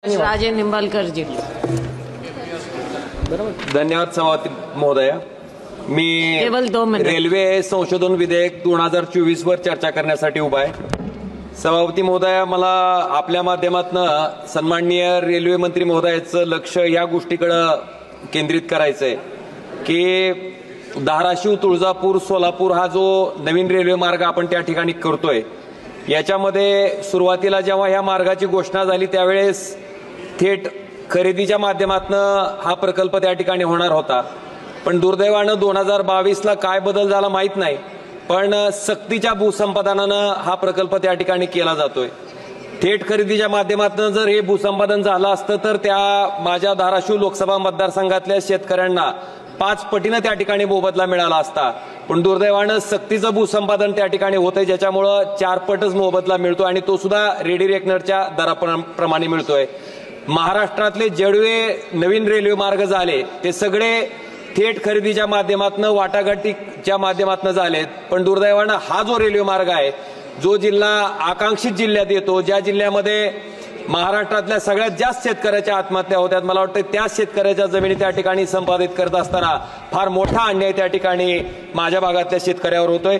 राजे निंबाळकर जी। धन्यवाद सभापती महोदय। मी केवळ 2 मिनिट रेल्वे संशोधन विधेयक 2024 वर चर्चा करण्यासाठी उभा आहे। सभापती महोदय, मला आपल्या माध्यमातून सन्माननीय रेल्वे मंत्री महोदयाचं लक्ष या गोष्टीकडे केंद्रित करायचंय की धाराशिव, तुळजापूर, सोलापूर हा जो नवीन रेल्वे मार्ग आपण त्या ठिकाणी करतोय, याच्यामध्ये सुरुवातीला जेव्हा या मार्गाची घोषणा झाली त्यावेळेस थेट खरेदीच्या माध्यमातून हा प्रकल्प त्या ठिकाणी होणार होता। पण दुर्दैवानं 2022ला काय बदल झाला माहित नाही, पण सक्तीच्या भूसंपादनानं हा प्रकल्प त्या ठिकाणी केला जातोय। थेट खरेदीच्या माध्यमातून जर हे भूसंपादन झालं असतं तर त्या माझ्या धाराशिव लोकसभा मतदारसंघातल्या शेतकऱ्यांना 5 पटीनं त्या ठिकाणी मोबदला मिळाला असता। पण दुर्दैवानं सक्तीचं भूसंपादन त्या ठिकाणी होतंय, ज्याच्यामुळं 4 पटच मोबदला मिळतो आणि तो सुद्धा रेडी रेकनरच्या दराप्रमाणे मिळतोय। महाराष्ट्रातले जेवढे नवीन रेल्वे मार्ग झाले ते सगळे थेट खरेदीच्या माध्यमातून, वाटाघाटीच्या माध्यमातून झालेत। पण दुर्दैवानं हा जो रेल्वे मार्ग आहे, जो जिल्हा आकांक्षित जिल्ह्यात येतो, ज्या जिल्ह्यामध्ये महाराष्ट्रातल्या सगळ्यात जास्त शेतकऱ्याच्या आत्महत्या होत्यात, मला वाटतं त्या शेतकऱ्याच्या जमिनी त्या ठिकाणी संपादित करत असताना फार मोठा अन्याय त्या ठिकाणी माझ्या भागातल्या शेतकऱ्यावर होतोय।